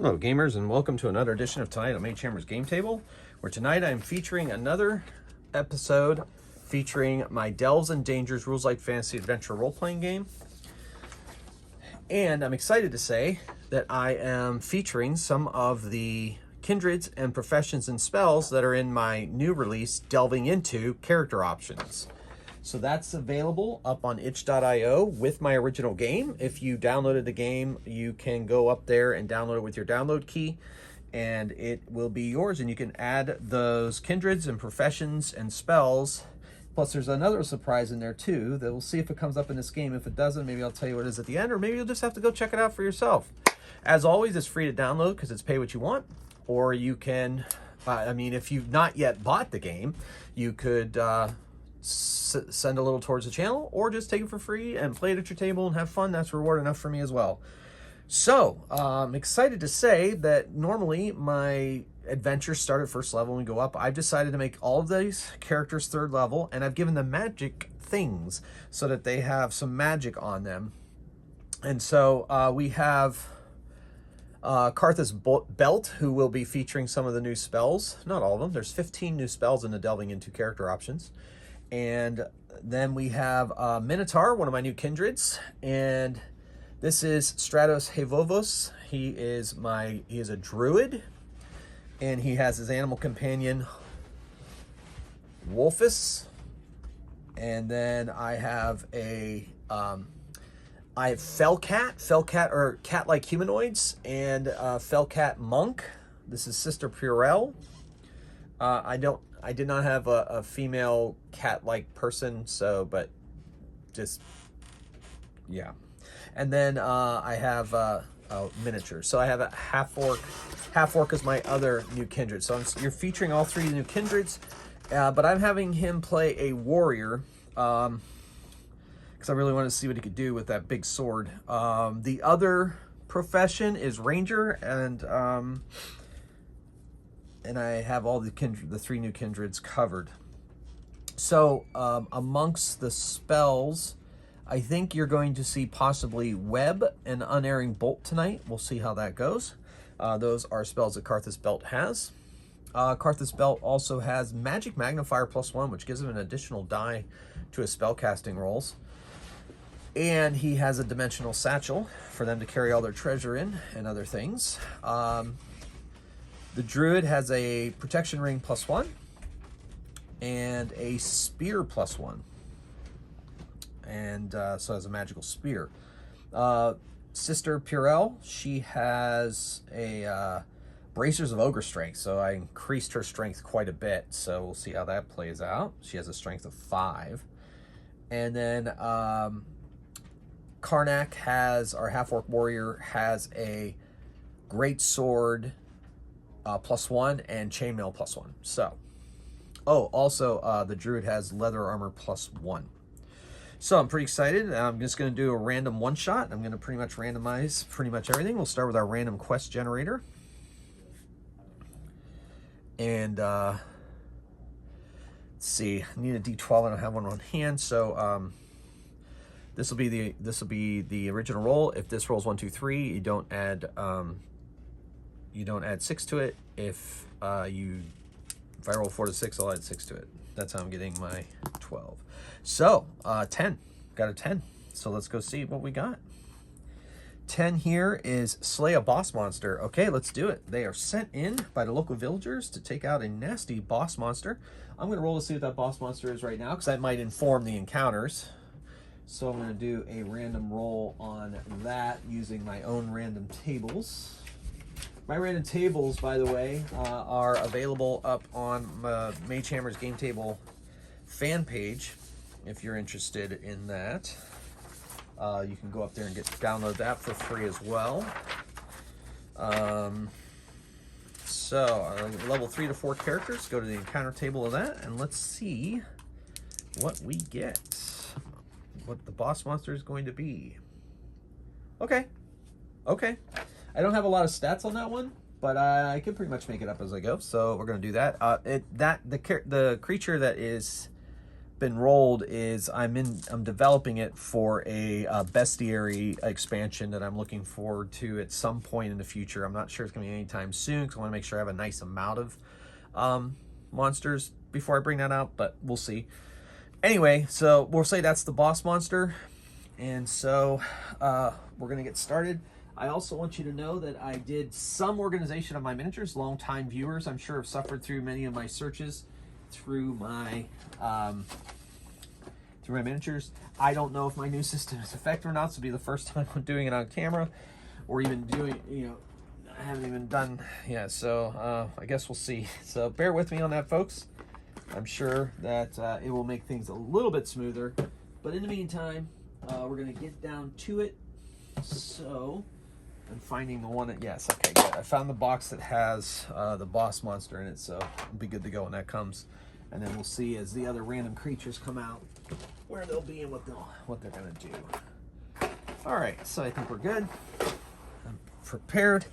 Hello gamers, and welcome to another edition of Tonight on Mage Hammer's Game Table, where tonight I'm featuring another episode featuring my Delves and Dangers Rules Light Fantasy Adventure role-playing game. And I'm excited to say that I am featuring some of the Kindreds and Professions and Spells that are in my new release, Delving Into Character Options. So that's available up on itch.io with my original game. If you downloaded the game, you can go up there and download it with your download key, and it will be yours. And you can add those Kindreds and Professions and Spells. Plus, there's another surprise in there, too, that we'll see if it comes up in this game. If it doesn't, maybe I'll tell you what it is at the end, or maybe you'll just have to go check it out for yourself. As always, it's free to download because it's pay what you want. Or you can, if you've not yet bought the game, you could send a little towards the channel, or just take it for free and play it at your table and have fun. That's reward enough for me as well. So I'm excited to say that normally my adventures start at first level and go up. I've decided to make all of these characters third level, and I've given them magic things so that they have some magic on them. And so we have Karthus Belt, who will be featuring some of the new spells. Not all of them. There's 15 new spells in the Delving Into Character Options. And then we have Minotaur, one of my new Kindreds, and this is Stratos Hevovos. He is a druid, and he has his animal companion Wolfus. And then I have Fellcat, or cat-like humanoids, and Fellcat monk. This is Sister Purell. I did not have a female cat-like person, but just, yeah. And then I have a miniature. So I have a half-orc. Half-orc is my other new kindred. So you're featuring all three new kindreds, but I'm having him play a warrior, because I really want to see what he could do with that big sword. The other profession is ranger, and I have all the three new kindreds covered. So amongst the spells, I think you're going to see possibly Web and Unerring Bolt tonight. We'll see how that goes. Those are spells that Karthus Belt has. Karthus Belt also has Magic Magnifier +1, which gives him an additional die to his spellcasting rolls. And he has a Dimensional Satchel for them to carry all their treasure in and other things. The Druid has a Protection Ring +1 and a Spear +1. And so has a magical spear. Sister Purell, she has a Bracers of Ogre Strength, so I increased her strength quite a bit, so we'll see how that plays out. She has a strength of 5. And then Karnak our half-orc warrior, has a Great Sword +1 and Chainmail +1. So, also the Druid has Leather Armor +1. So I'm pretty excited. I'm just going to do a random one-shot. I'm going to pretty much randomize pretty much everything. We'll start with our random quest generator. And let's see, I need a D12. I don't have one on hand, so this will be the original roll. If this rolls 1, 2, 3, you don't add 6 to it. If I roll 4 to 6, I'll add 6 to it. That's how I'm getting my 12. So 10, got a 10. So let's go see what we got. 10 here is slay a boss monster. Okay, let's do it. They are sent in by the local villagers to take out a nasty boss monster. I'm going to roll to see what that boss monster is right now, because that might inform the encounters. So I'm going to do a random roll on that using my own random tables. My random tables, by the way, are available up on Mage Hammer's Game Table fan page. If you're interested in that, you can go up there and download that for free as well. So level 3 to 4 characters, go to the encounter table of that, and let's see what we get. What the boss monster is going to be. Okay. I don't have a lot of stats on that one, but I can pretty much make it up as I go. So we're going to do that. The creature that is been rolled is I'm developing it for a bestiary expansion that I'm looking forward to at some point in the future. I'm not sure it's going to be anytime soon because I want to make sure I have a nice amount of monsters before I bring that out, but we'll see. Anyway, so we'll say that's the boss monster, and so we're going to get started. I also want you to know that I did some organization of my miniatures. Long-time viewers, I'm sure, have suffered through many of my searches through my miniatures. I don't know if my new system is effective or not. This will be the first time I'm doing it on camera, or even doing, I haven't even done yet. So I guess we'll see. So bear with me on that, folks. I'm sure that it will make things a little bit smoother. But in the meantime, we're going to get down to it. So I'm finding the one that, yes, okay, good. I found the box that has the boss monster in it, so it'll be good to go when that comes. And then we'll see as the other random creatures come out where they'll be and what they're going to do. All right, so I think we're good. I'm prepared.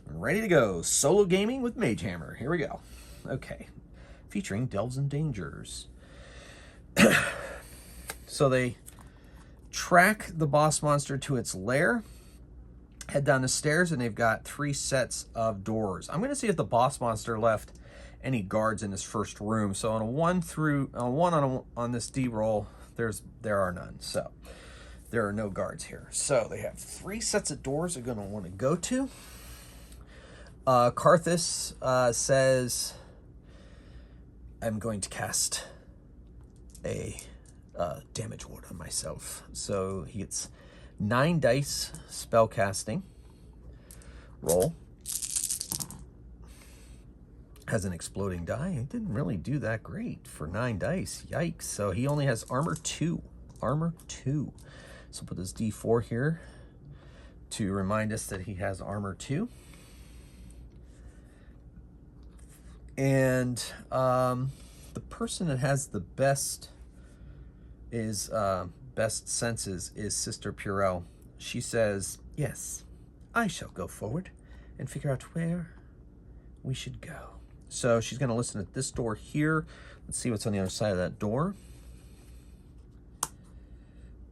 I'm ready to go. Solo gaming with Mage Hammer. Here we go. Okay. Featuring Delves and Dangers. So they track the boss monster to its lair, head down the stairs, and they've got 3 sets of doors. I'm going to see if the boss monster left any guards in this first room. So on a 1 on this D roll, there are none. So there are no guards here. So they have 3 sets of doors they're going to want to go to. Karthus says, I'm going to cast a damage ward on myself. So he gets 9 dice spell casting. Roll. Has an exploding die. He didn't really do that great for 9 dice. Yikes. So he only has armor 2. Armor 2. So put this D4 here to remind us that he has armor 2. And the person that has the best senses is Sister Purell. She says, yes, I shall go forward and figure out where we should go. So she's going to listen at this door here. Let's see what's on the other side of that door.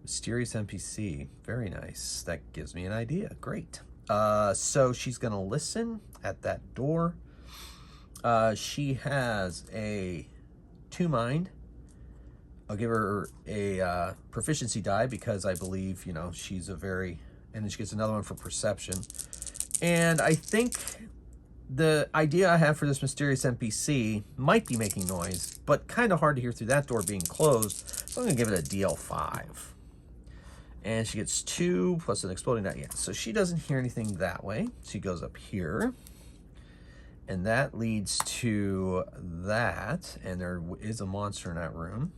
Mysterious NPC. Very nice. That gives me an idea. Great. So she's going to listen at that door. She has a 2 mind. I'll give her a proficiency die because I believe, she's and then she gets another one for perception. And I think the idea I have for this mysterious NPC might be making noise, but kind of hard to hear through that door being closed. So I'm going to give it a DL5. And she gets 2 plus an exploding die. Yeah, so she doesn't hear anything that way. She goes up here. And that leads to that. And there is a monster in that room.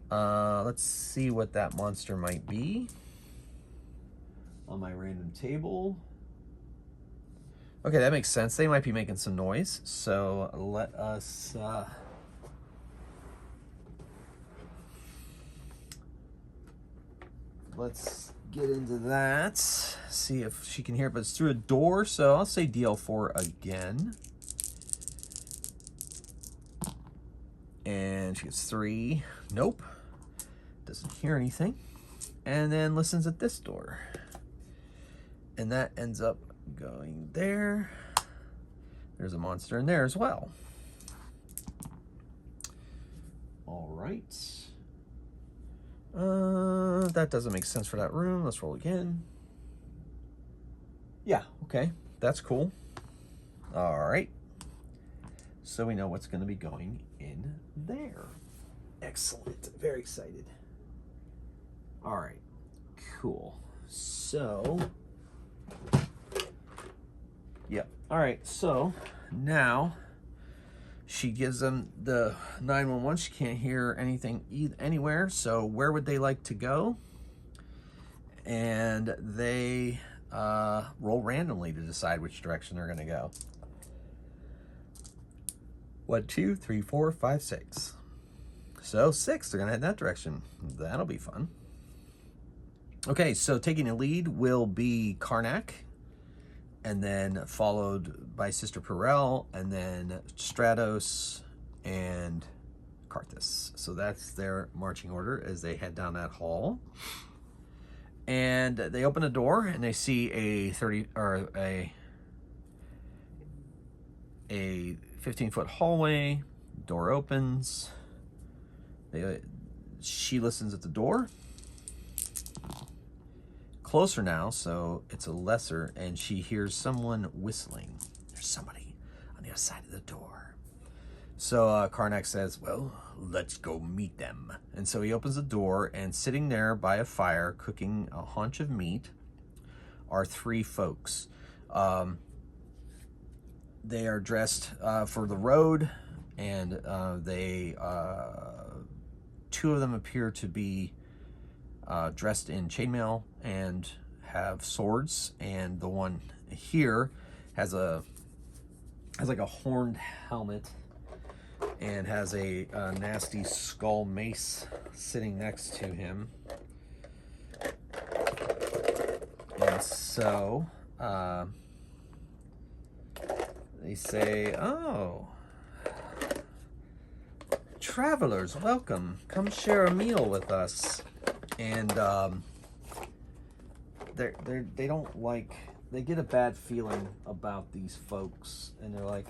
Let's see what that monster might be on my random table. Okay, that makes sense. They might be making some noise. So let us let's get into that. See if she can hear it, but it's through a door. So I'll say DL4 again. And she gets 3. Nope. Doesn't hear anything. And then listens at this door. And that ends up going there. There's a monster in there as well. All right. That doesn't make sense for that room. Let's roll again. Yeah, okay. That's cool. All right. So we know what's going to be going in there. Excellent. Very excited. All right. Cool. So, yeah. All right. So now she gives them the 911. She can't hear anything anywhere. So where would they like to go? And they roll randomly to decide which direction they're going to go. 1, 2, 3, 4, 5, 6. So 6, they're going to head in that direction. That'll be fun. Okay, so taking the lead will be Karnak, and then followed by Sister Perel, and then Stratos and Karthus. So that's their marching order as they head down that hall. And they open a door and they see a 15-foot hallway. Door opens. She listens at the door. Closer now, so it's a lesser, and she hears someone whistling. There's somebody on the other side of the door. So Karnak says, well, let's go meet them. And so he opens the door, and sitting there by a fire, cooking a haunch of meat, are three folks. They are dressed for the road, and two of them appear to be dressed in chainmail and have swords, and the one here has like a horned helmet and has a nasty skull mace sitting next to him. And so they say, oh, travelers, welcome. Come share a meal with us. And they don't like, they get a bad feeling about these folks, and they're like,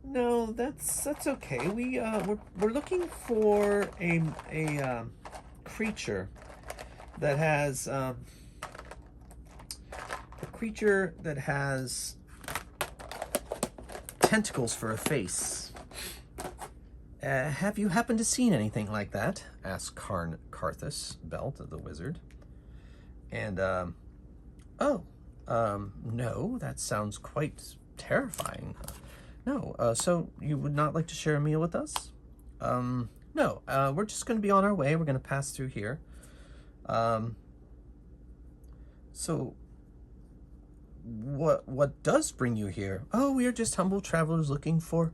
no, that's okay. We're looking for a creature that has tentacles for a face. Have you happened to seen anything like that? Asked Karthus, Belt of the wizard. And, no, that sounds quite terrifying. No, so you would not like to share a meal with us? No, we're just going to be on our way. We're going to pass through here. So what does bring you here? Oh, we are just humble travelers looking for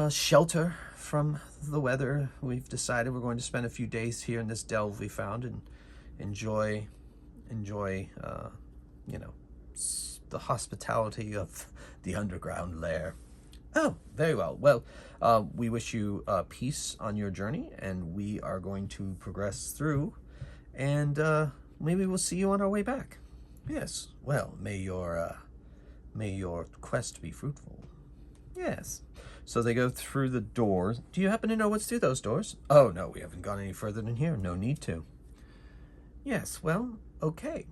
shelter from the weather. We've decided we're going to spend a few days here in this delve we found and enjoy the hospitality of the underground lair. Oh, very well. Well, we wish you peace on your journey, and we are going to progress through, and maybe we'll see you on our way back. Yes. Well, may your quest be fruitful. Yes. So they go through the doors. Do you happen to know what's through those doors? Oh, no, we haven't gone any further than here. No need to. Yes, well, okay.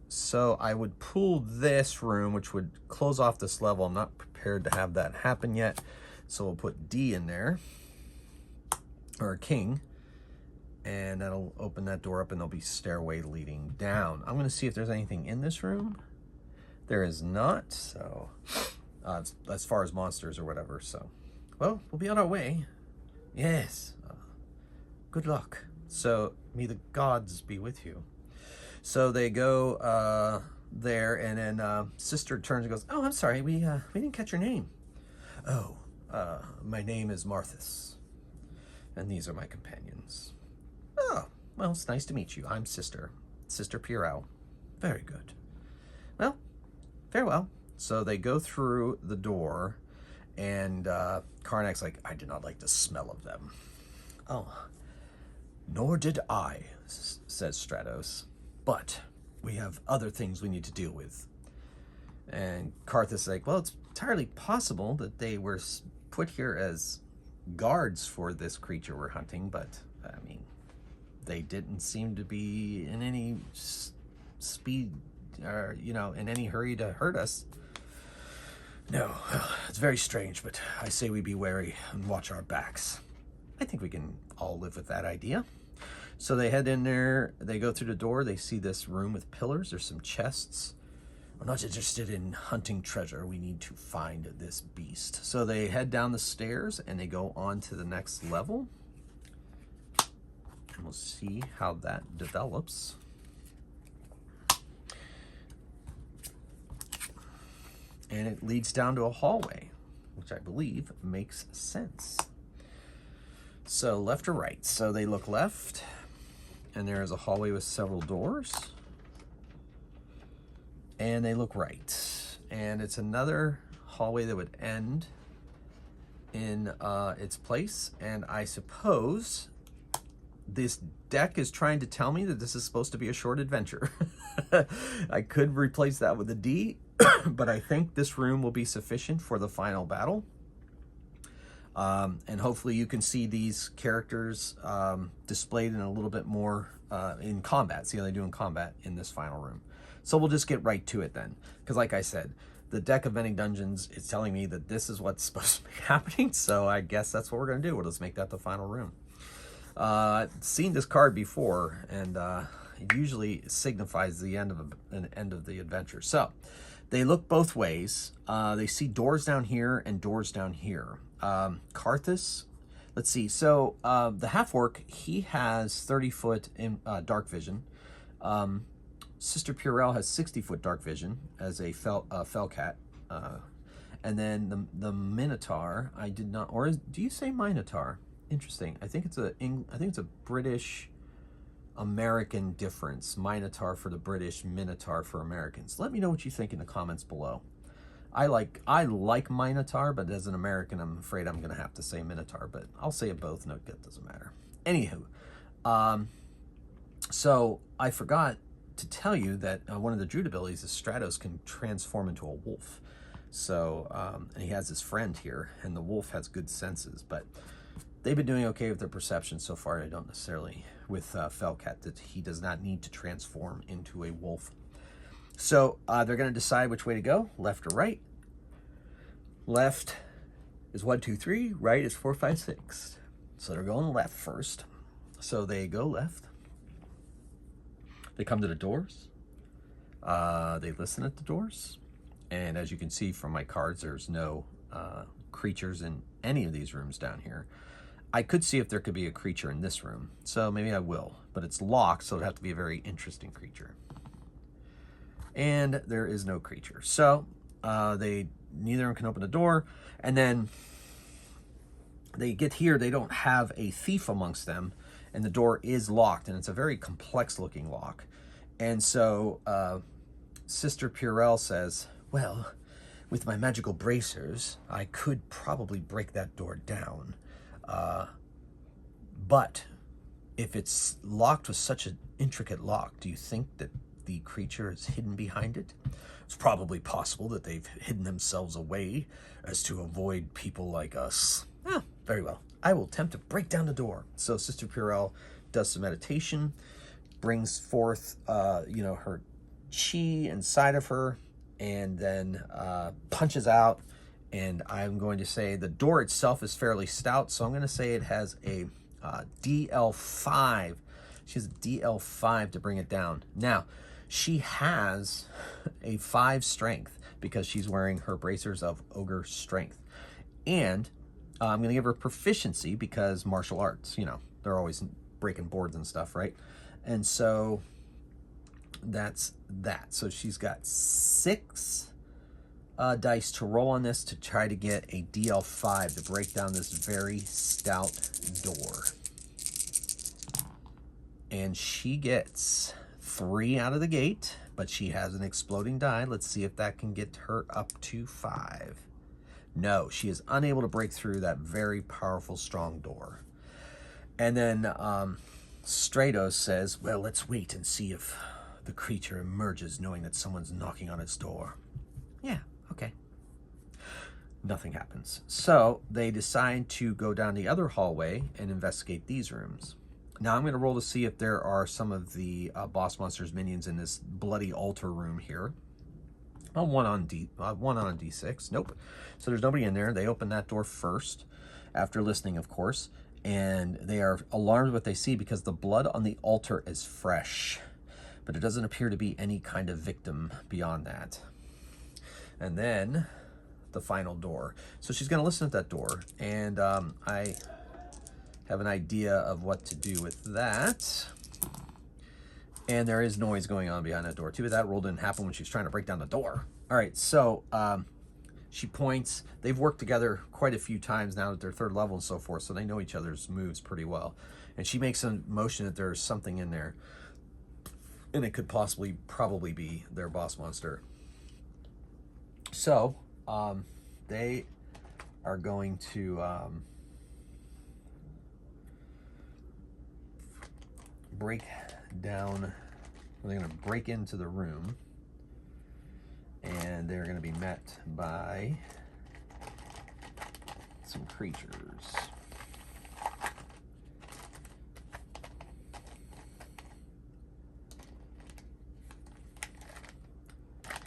So I would pull this room, which would close off this level. I'm not prepared to have that happen yet. So we'll put D in there, or king, and that'll open that door up, and there'll be stairway leading down. I'm going to see if there's anything in this room. There is not, so as far as monsters or whatever. So, well, we'll be on our way. Yes. Good luck. So, may the gods be with you. So they go there, and then Sister turns and goes, oh, I'm sorry, we didn't catch your name. Oh, my name is Marthus, and these are my companions. Oh, well, it's nice to meet you. I'm Sister Pirau. Very good. Well, farewell. So they go through the door, and Karnak's like, I did not like the smell of them. Oh, nor did I, says Stratos. But we have other things we need to deal with. And Karthus is like, well, it's entirely possible that they were put here as guards for this creature we're hunting, but, I mean, they didn't seem to be in any speed or, in any hurry to hurt us. No, it's very strange, but I say we be wary and watch our backs. I think we can all live with that idea. So they head in there, they go through the door, they see this room with pillars, there's some chests. We're not interested in hunting treasure, we need to find this beast. So they head down the stairs and they go on to the next level. And we'll see how that develops. And it leads down to a hallway, which I believe makes sense. So left or right? So they look left, and there is a hallway with several doors. And they look right. And it's another hallway that would end in its place, and I suppose this deck is trying to tell me that this is supposed to be a short adventure. I could replace that with a D, but I think this room will be sufficient for the final battle. And hopefully you can see these characters displayed in a little bit more in combat. See how they do in combat in this final room. So we'll just get right to it then. Because like I said, the deck of Vending Dungeons is telling me that this is what's supposed to be happening. So I guess that's what we're going to do. We'll just make that the final room. I've seen this card before, and it usually signifies the end of the adventure. So they look both ways. They see doors down here and doors down here. Karthus, let's see. So the half-orc, he has 30-foot dark vision. Sister Purell has 60-foot dark vision as a fell cat. And then the Minotaur, I did not, or do you say Minotaur? Interesting. I think it's a British American difference. Minotaur for the British, Minotaur for Americans. Let me know what you think in the comments below. I like Minotaur, but as an American, I'm afraid I'm going to have to say Minotaur, but I'll say it both. No, that doesn't matter. Anywho, so I forgot to tell you that one of the Druid abilities is Stratos can transform into a wolf. So, and he has his friend here, and the wolf has good senses, but they've been doing okay with their perception so far. I don't necessarily with Fellcat that he does not need to transform into a wolf. So they're going to decide which way to go, left or right. Left is 1, 2, 3. Right is 4, 5, 6. So they're going left first. So they go left. They come to the doors. They listen at the doors. And as you can see from my cards, there's no creatures in any of these rooms down here. I could see if there could be a creature in this room, so maybe I will, but it's locked, so it'd have to be a very interesting creature. And there is no creature. So neither of them can open the door, and then they get here, they don't have a thief amongst them, and the door is locked, and it's a very complex looking lock. And so Sister Purell says, well, with my magical bracers, I could probably break that door down. But if it's locked with such an intricate lock, do you think that the creature is hidden behind it? It's probably possible that they've hidden themselves away as to avoid people like us. Ah, very well. I will attempt to break down the door. So Sister Purell does some meditation, brings forth, her chi inside of her, and then punches out. And I'm going to say the door itself is fairly stout, so I'm going to say it has a DL5. She has a DL5 to bring it down. Now, she has a 5 strength because she's wearing her bracers of ogre strength. And I'm going to give her proficiency because martial arts, they're always breaking boards and stuff, right? And so that's that. So she's got 6 dice to roll on this to try to get a DL5 to break down this very stout door. And she gets 3 out of the gate, but she has an exploding die. Let's see if that can get her up to 5. No, she is unable to break through that very powerful, strong door. And then Stratos says, well, let's wait and see if the creature emerges knowing that someone's knocking on its door. Yeah. Okay. Nothing happens. So they decide to go down the other hallway and investigate these rooms. Now I'm going to roll to see if there are some of the boss monsters minions in this bloody altar room here. One on D6. Nope. So there's nobody in there. They open that door first, after listening, of course, and they are alarmed what they see because the blood on the altar is fresh, but it doesn't appear to be any kind of victim beyond that. And then the final door. So she's going to listen at that door, and I have an idea of what to do with that. And there is noise going on behind that door too, but that roll didn't happen when she was trying to break down the door. All right, so she points. They've worked together quite a few times now at their 3rd level and so forth, so they know each other's moves pretty well. And she makes a motion that there's something in there, and it could probably be their boss monster. So they are going to break down. They're going to break into the room, and they're going to be met by some creatures.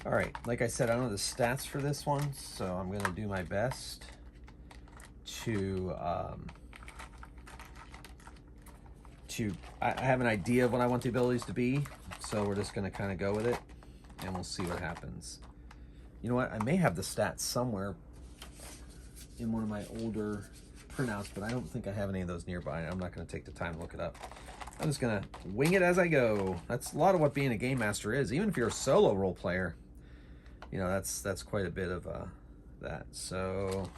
All right, like I said, I don't know the stats for this one, so I'm going to do my best to I have an idea of what I want the abilities to be, so we're just going to kind of go with it, and we'll see what happens. You know what? I may have the stats somewhere in one of my older printouts, but I don't think I have any of those nearby. I'm not going to take the time to look it up. I'm just going to wing it as I go. That's a lot of what being a game master is. Even if you're a solo role player, you know, that's quite a bit of that. So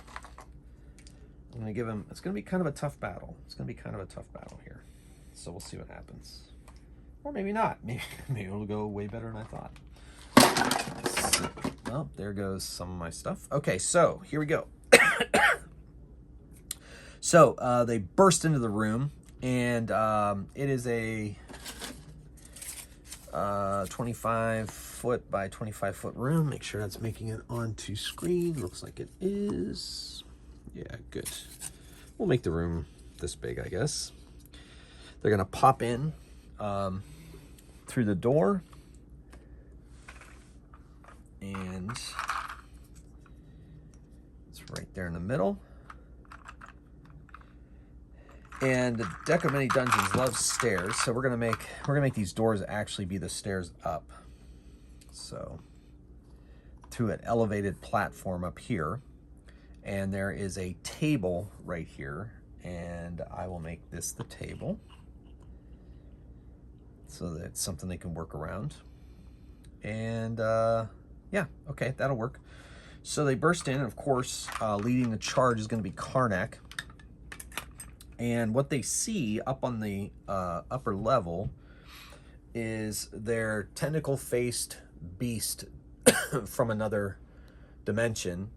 I'm going to give him, it's going to be kind of a tough battle. It's going to be kind of a tough battle here. So we'll see what happens. Or maybe not. Maybe it'll go way better than I thought. Well, there goes some of my stuff. Okay, so here we go. So they burst into the room, and it is a 25 foot by 25 foot room. Make sure that's making it onto screen. Looks like it is. Yeah, good. We'll make the room this big, I guess. They're gonna pop in through the door, and it's right there in the middle. And the Deck of Many Dungeons loves stairs, so we're gonna make these doors actually be the stairs up. So to an elevated platform up here, and there is a table right here, and I will make this the table, so that it's something they can work around. And yeah, okay, that'll work. So they burst in, and of course, leading the charge is going to be Karnak. And what they see up on the upper level is their tentacle-faced beast from another dimension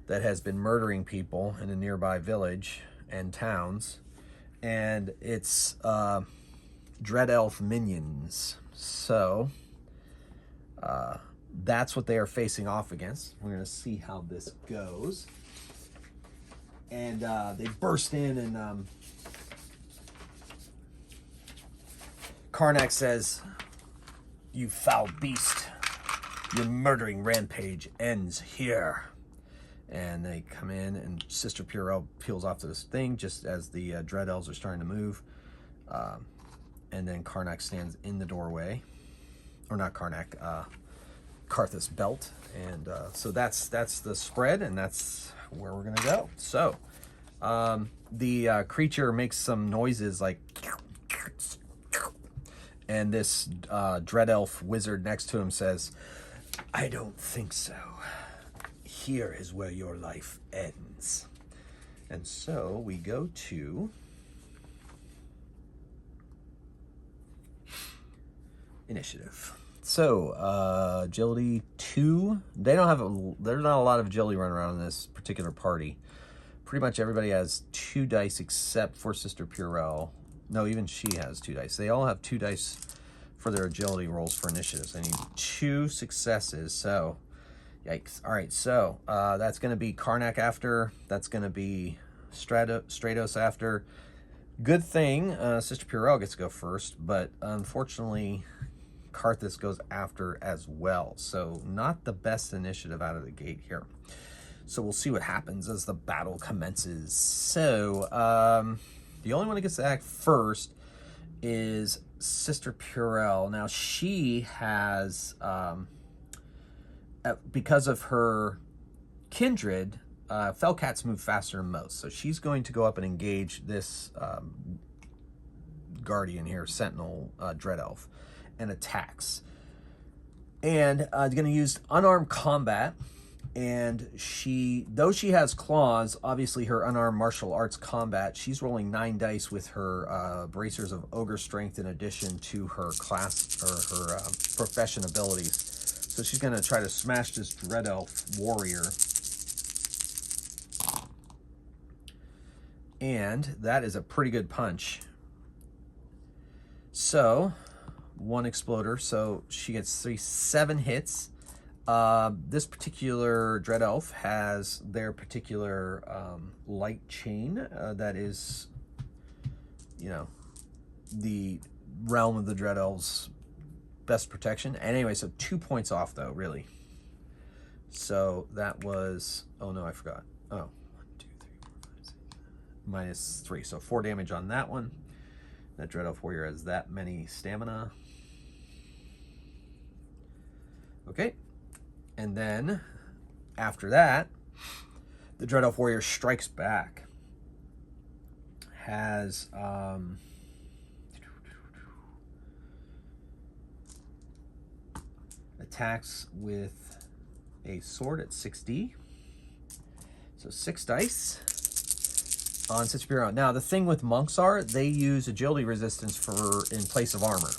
that has been murdering people in a nearby village and towns. And it's Dread Elf minions. So that's what they are facing off against. We're going to see how this goes. And they burst in, and Karnak says, "You foul beast, your murdering rampage ends here." And they come in, and Sister Purell peels off to this thing just as the Dread Elves are starting to move. And then Karnak stands in the doorway. Or not Karnak, Karthus Belt. And so that's the spread, and that's where we're going to go. So the creature makes some noises like... And this Dread Elf wizard next to him says, "I don't think so. Here is where your life ends." And so we go to initiative. So agility 2. There's not a lot of agility running around in this particular party. Pretty much everybody has 2 dice except for Sister Purell. No, even she has 2 dice. They all have 2 dice for their agility rolls for initiatives. They need 2 successes. So yikes. All right, so that's going to be Karnak after. That's going to be Stratos after. Good thing Sister Purell gets to go first, but unfortunately Karthus goes after as well. So not the best initiative out of the gate here. So we'll see what happens as the battle commences. So the only one that gets to act first is Sister Purell. Now she has, because of her kindred, Fellcats move faster than most. So she's going to go up and engage this guardian here, Sentinel Dread Elf, and attacks. And going to use unarmed combat. And though she has claws, obviously her unarmed martial arts combat, she's rolling 9 dice with her bracers of ogre strength in addition to her class or her profession abilities. So she's going to try to smash this Dread Elf warrior. And that is a pretty good punch. So, 1 exploder. So she gets 7 hits. This particular Dread Elf has their particular light chain that is, you know, the realm of the Dread Elves' best protection. And anyway, so 2 points off though, really. So that was, oh no, I forgot. Oh, 1, 2, 3, 4, 5, 6, minus 3. So 4 damage on that one. That Dread Elf Warrior has that many stamina. Okay. And then after that, the Dread Elf Warrior strikes back. Has attacks with a sword at 6D. So 6 dice on Sister Bureau. Now the thing with monks are they use agility resistance in place of armor.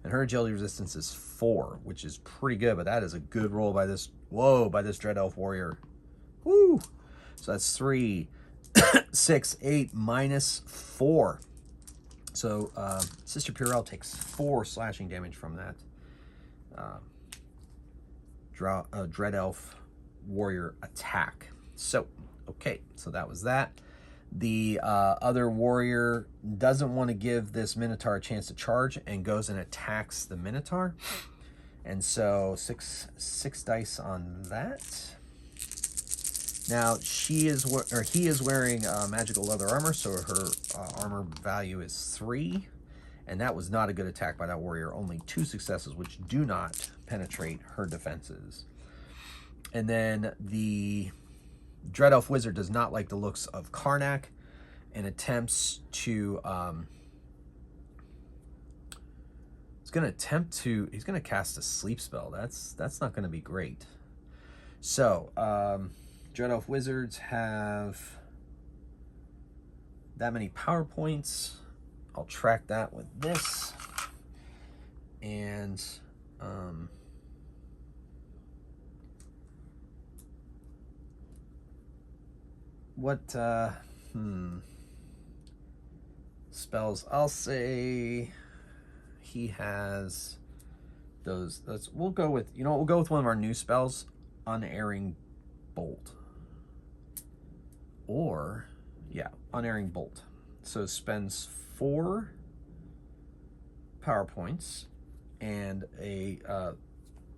And her agility resistance is 4, which is pretty good, but that is a good roll by this, by this Dread Elf Warrior. Woo! So that's 3, 6, 8, minus 4. So Sister Purell takes 4 slashing damage from that Dread Elf Warrior attack. So, okay, so that was that. The other warrior doesn't want to give this Minotaur a chance to charge and goes and attacks the Minotaur. And so 6 dice on that. Now he is wearing magical leather armor, so her armor value is 3. And that was not a good attack by that warrior. Only 2 successes, which do not penetrate her defenses. And then the Dread Elf Wizard does not like the looks of Karnak and attempts to he's going to cast a sleep spell. That's not going to be great. So Dread Elf Wizards have that many power points. I'll track that with this. And what spells? I'll say he has those. We'll go with we'll go with one of our new spells, Unerring Bolt. Or yeah, Unerring Bolt. So spends 4 power points and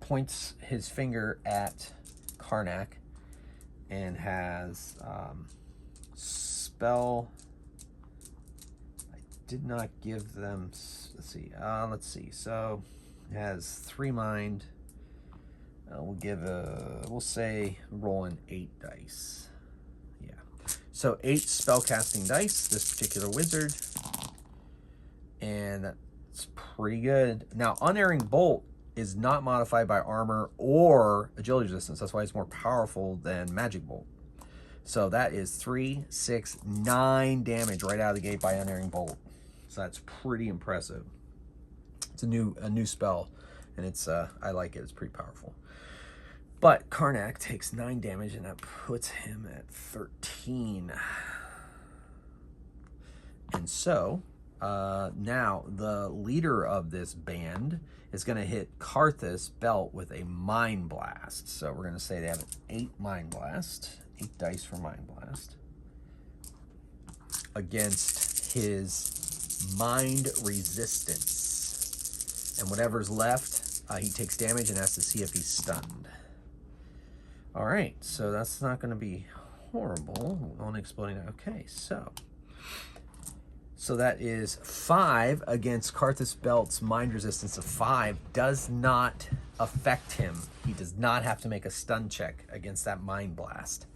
points his finger at Karnak and has spell. I did not give them. Let's see. So it has 3 mind. We'll say rolling 8 dice. Yeah. So 8 spellcasting dice. This particular wizard. And that's pretty good. Now, Unerring Bolt is not modified by armor or agility resistance. That's why it's more powerful than Magic Bolt. So that is 3, 6, 9 damage right out of the gate by Unerring Bolt. So that's pretty impressive. It's a new spell, and it's I like it. It's pretty powerful. But Karnak takes 9 damage, and that puts him at 13. And so now the leader of this band is going to hit Karthus Belt with a Mind Blast. So we're going to say they have an 8 Mind Blast, 8 dice for Mind Blast, against his Mind Resistance. And whatever's left, he takes damage and has to see if he's stunned. All right, so that's not going to be horrible. Only exploding. Okay, so that is 5 against Karthus Belt's Mind Resistance of 5. Does not affect him. He does not have to make a stun check against that Mind Blast.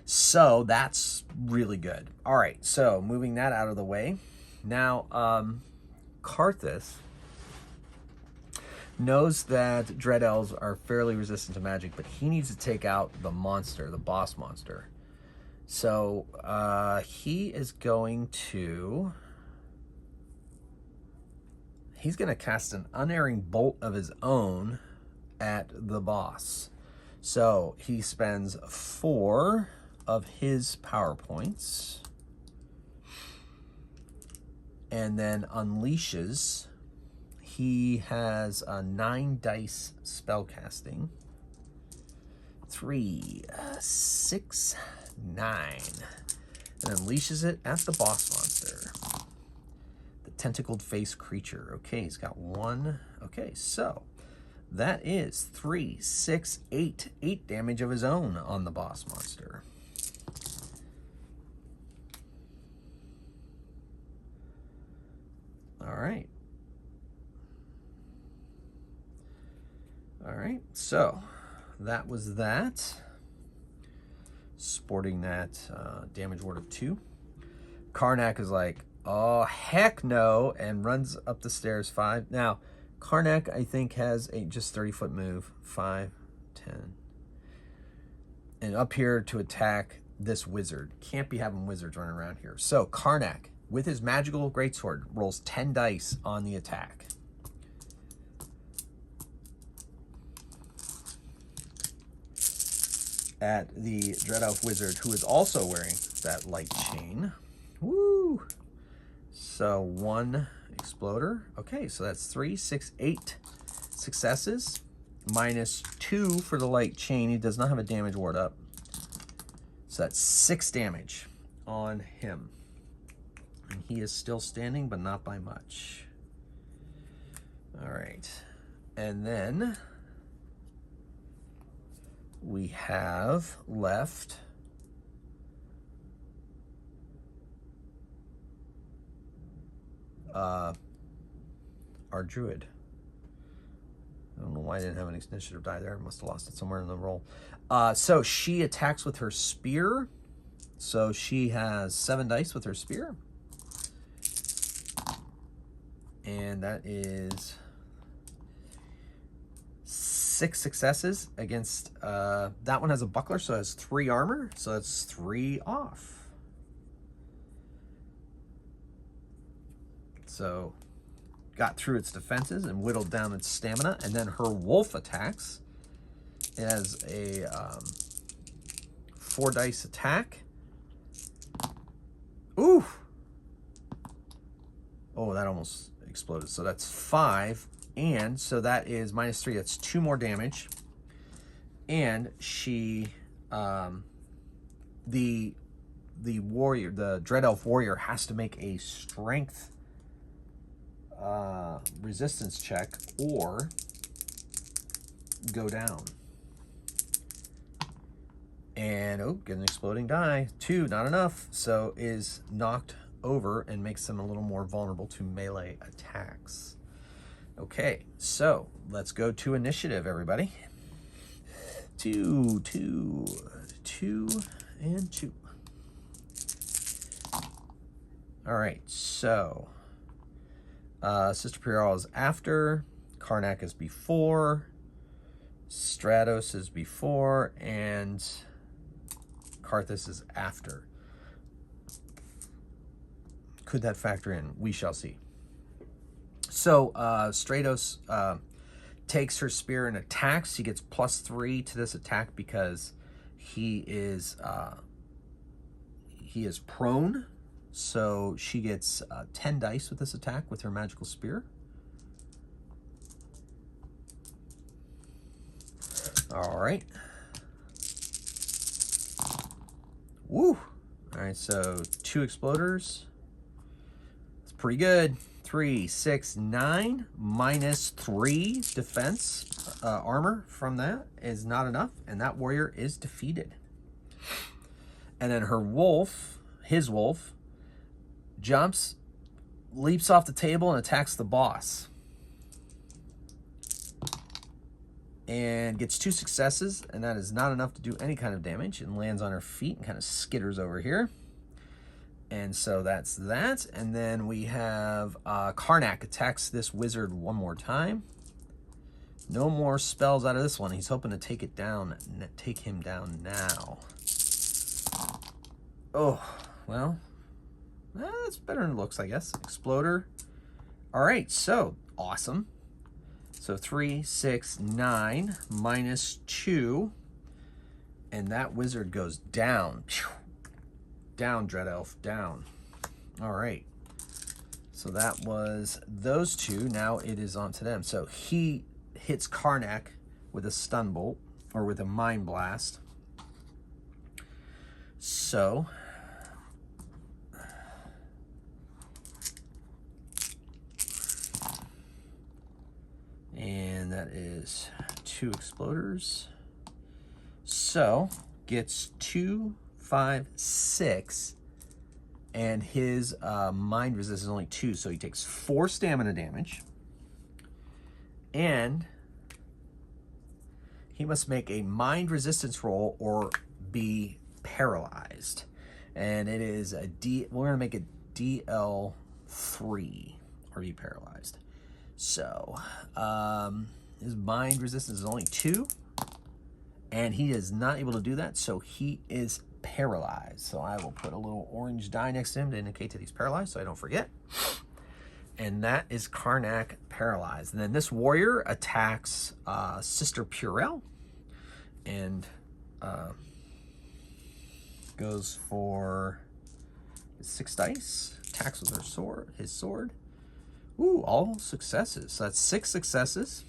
So that's really good. All right, so moving that out of the way. Now, Karthus knows that Dread Elves are fairly resistant to magic, but he needs to take out the monster, the boss monster. So he is going to... He's going to cast an Unerring Bolt of his own at the boss. So he spends 4 of his power points. and then unleashes. He has a 9 dice spell casting. 3, 6, 9. And unleashes it at the boss monster. The tentacled face creature. Okay, he's got 1. Okay, so that is 3, 6, 8. 8 damage of his own on the boss monster. All right. All right, so that was that. Sporting that damage ward of 2. Karnak is like, oh, heck no, and runs up the stairs 5. Now, Karnak, I think, has a just 30-foot move. 5, 10. And up here to attack this wizard. Can't be having wizards running around here. So, Karnak, with his magical greatsword, rolls 10 dice on the attack. At the Dread Elf Wizard, who is also wearing that light chain. Woo! So 1 exploder. Okay, so that's 3, 6, 8 successes. Minus 2 for the light chain. He does not have a damage ward up. So that's 6 damage on him. And he is still standing, but not by much. All right. And then we have left our druid. I don't know why I didn't have an initiative die there. I must have lost it somewhere in the roll. So she attacks with her spear. So she has 7 dice with her spear. And that is 6 successes against, that one has a buckler, so it has 3 armor, so that's 3 off. So got through its defenses and whittled down its stamina, and then her wolf attacks. It has a 4 dice attack. Ooh! Oh, that almost exploded. So that's 5. And so that is minus 3. That's 2 more damage. And she, the warrior, the Dread Elf warrior, has to make a strength resistance check or go down. And oh, get an exploding die. 2, not enough. So is knocked over and makes them a little more vulnerable to melee attacks. Okay, so let's go to initiative, everybody. 2, 2, 2, and 2. All right, so Sister Priorel is after, Karnak is before, Stratos is before, and Karthus is after. Could that factor in? We shall see. So Stratos takes her spear and attacks. He gets +3 to this attack because he is prone. So she gets 10 dice with this attack with her magical spear. All right. Woo! All right, so 2 exploders. It's pretty good. 3, 6, 9, minus 3 defense armor from that is not enough, and that warrior is defeated. And then her wolf, his wolf, jumps, leaps off the table, and attacks the boss. And gets 2 successes, and that is not enough to do any kind of damage, and lands on her feet and kind of skitters over here. And so that's that. And then we have Karnak attacks this wizard one more time. No more spells out of this one. He's hoping to take it down, take him down now. Oh, well, that's better than it looks, I guess. Exploder. All right, so awesome. So 3, 6, 9, minus 2. And that wizard goes down. Down, Dread Elf, down. All right. So that was those two. Now it is on to them. So he hits Karnak with a stun bolt, or with a mind blast. So and that is 2 exploders. So gets 2, 5, 6, and his mind resist is only 2, so he takes 4 stamina damage, and he must make a mind resistance roll or be paralyzed. And it is a we're gonna make a DL3 or be paralyzed. So his mind resistance is only 2, and he is not able to do that, so he is paralyzed. So I will put a little orange die next to him to indicate that he's paralyzed, so I don't forget. And that is Karnak paralyzed. And then this warrior attacks Sister Purell, and goes for 6 dice. Attacks with his sword. Ooh, all successes. So that's 6 successes.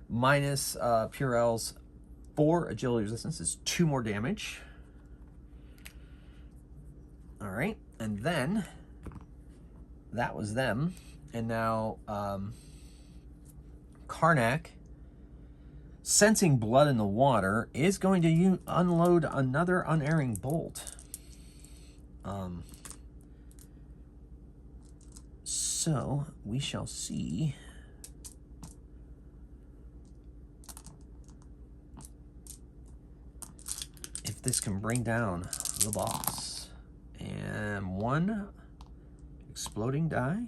Minus Purell's 4 agility resistance is 2 more damage. All right, and then that was them. And now Karnak, sensing blood in the water, is going to unload another unerring bolt. So we shall see if this can bring down the boss. And 1 exploding die.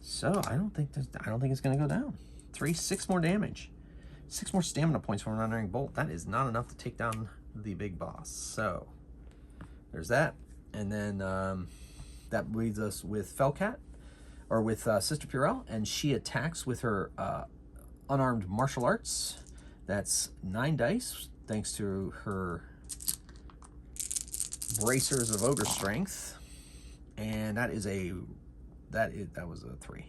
So I don't think it's going to go down. 6 more damage. 6 more stamina points from an unerring bolt. That is not enough to take down the big boss. So there's that. And then that leaves us with Felcat, or with Sister Purell, and she attacks with her unarmed martial arts. That's 9 dice, thanks to her bracers of ogre strength, and that was a 3,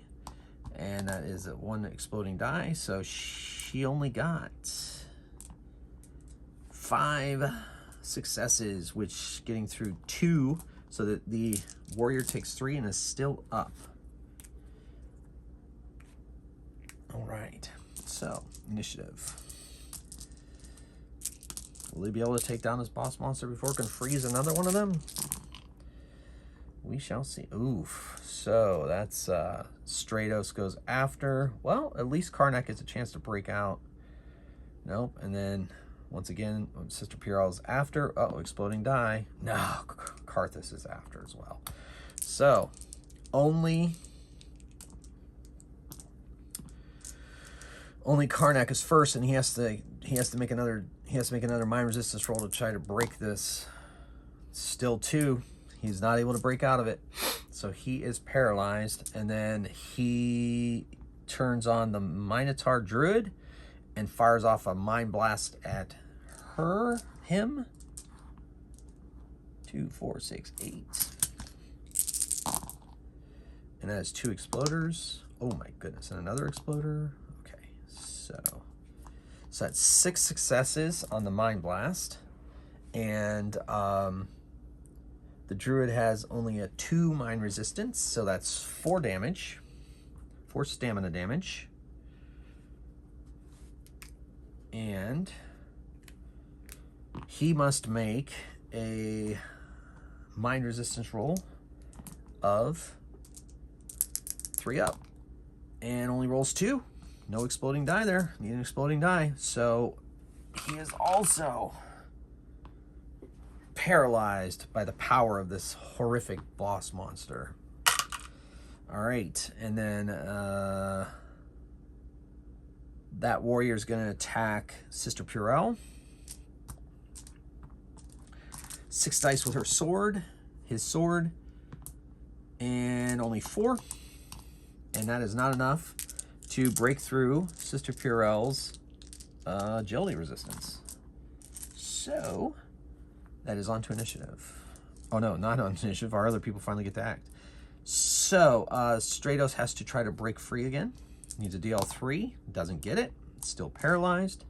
and that is a 1 exploding die. So she only got 5 successes, which getting through 2, so that the warrior takes 3 and is still up. All right, so initiative. Will he be able to take down this boss monster before it can freeze another one of them? We shall see. Oof. So that's Stratos goes after. Well, at least Karnak gets a chance to break out. Nope. And then once again, Sister Purell's after. Uh-oh, exploding die. No, Karthus is after as well. So only Karnak is first, and he has to make another mind resistance roll to try to break this. Still 2. He's not able to break out of it, so he is paralyzed. And then he turns on the Minotaur Druid and fires off a mind blast at him. 2, 4, 6, 8, and that is 2 exploders. Oh my goodness, and another exploder. Okay, so that's 6 successes on the mind blast, and the druid has only a 2 mind resistance, so that's 4 damage, 4 stamina damage. And he must make a mind resistance roll of 3 up, and only rolls 2. No exploding die there. Need an exploding die. So he is also paralyzed by the power of this horrific boss monster. All right, and then that warrior is going to attack Sister Purell. 6 dice with her sword, his sword, and only 4. And that is not enough to break through Sister Purell's agility resistance. So that is on to initiative. Oh no, not on initiative. Our other people finally get to act. So, Stratos has to try to break free again. Needs a DL3. Doesn't get it. Still paralyzed.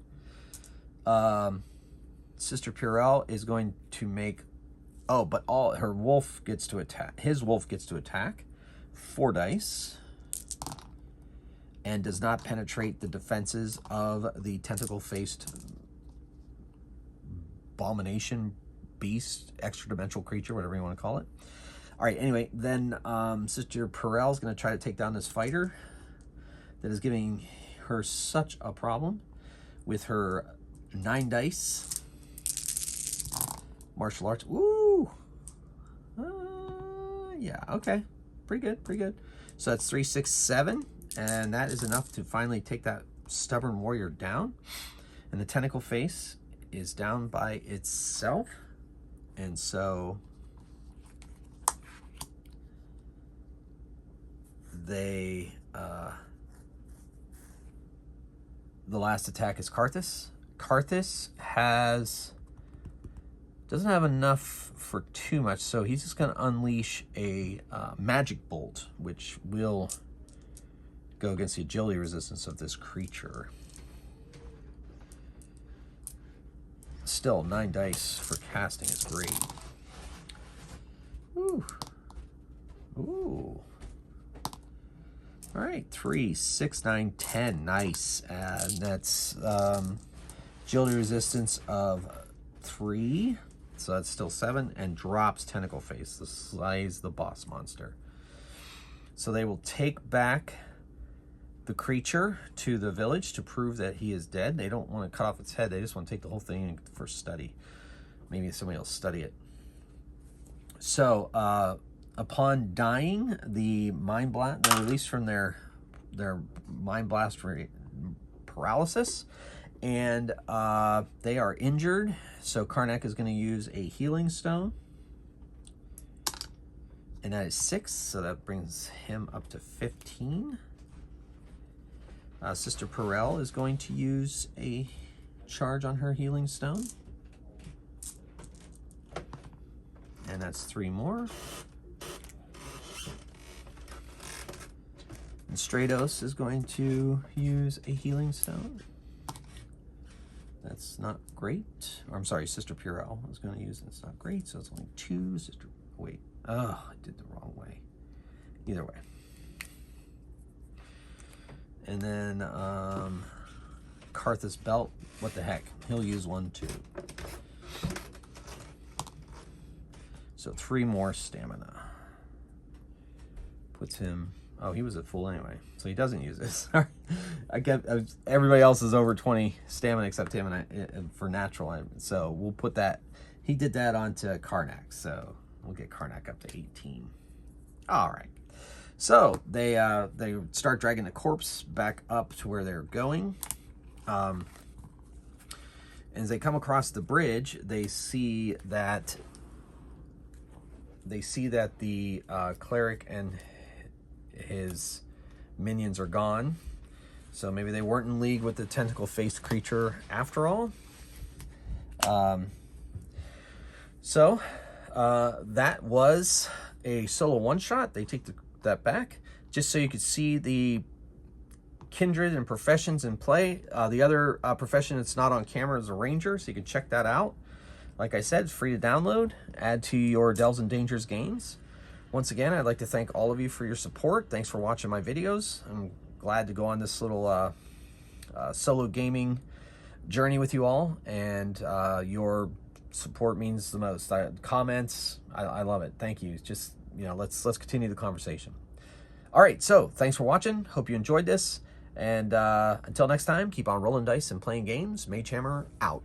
Sister Purell is going to make... Oh, but her wolf gets to attack. His wolf gets to attack. 4 dice. And does not penetrate the defenses of the tentacle-faced abomination, beast, extra-dimensional creature, whatever you want to call it. All right, anyway, then Sister Purell is going to try to take down this fighter that is giving her such a problem with her 9 dice. Martial arts. Ooh. Yeah, okay. Pretty good, pretty good. So that's 3, 6, 7. And that is enough to finally take that stubborn warrior down. And the tentacle face is down by itself. And so they, the last attack is Karthus. Karthus doesn't have enough for too much, so he's just going to unleash a magic bolt, which will go against the agility resistance of this creature. Still, 9 dice for casting is great. Ooh. Ooh. All right, 3, 6, 9, 10. Nice. And that's agility resistance of 3. So that's still 7. And drops Tentacle Face. The size the boss monster. So they will take back the creature to the village to prove that he is dead. They don't want to cut off its head. They just want to take the whole thing for study. Maybe somebody will study it. So, upon dying, the mind blast, they're released from their mind blast paralysis, and they are injured. So Karnak is going to use a healing stone, and that is 6. So that brings him up to 15. Sister Purell is going to use a charge on her healing stone. And that's 3 more. And Stratos is going to use a healing stone. That's not great. Or I'm sorry, Sister Purell is going to use it. It's not great, so it's only 2. Wait. Oh, I did the wrong way. Either way. And then Karthus Belt, what the heck? He'll use 1 too. So 3 more stamina. Puts him, oh, he was at full anyway, so he doesn't use this. Everybody else is over 20 stamina except him and for natural. So we'll put that, he did that onto Karnak, so we'll get Karnak up to 18. All right. So they start dragging the corpse back up to where they're going. As they come across the bridge, they see that the cleric and his minions are gone. So maybe they weren't in league with the tentacle-faced creature after all. That was a solo one-shot. They take that back just so you could see the kindred and professions in play. The other profession that's not on camera is a ranger, so you can check that out. Like I said, it's free to download, add to your Delves and Dangers games. Once again, I'd like to thank all of you for your support. Thanks for watching my videos. I'm glad to go on this little solo gaming journey with you all, and your support means the most. Comments, I love it. Thank you. Just, let's continue the conversation. All right, so thanks for watching. Hope you enjoyed this, and until next time, keep on rolling dice and playing games. Mage Hammer out.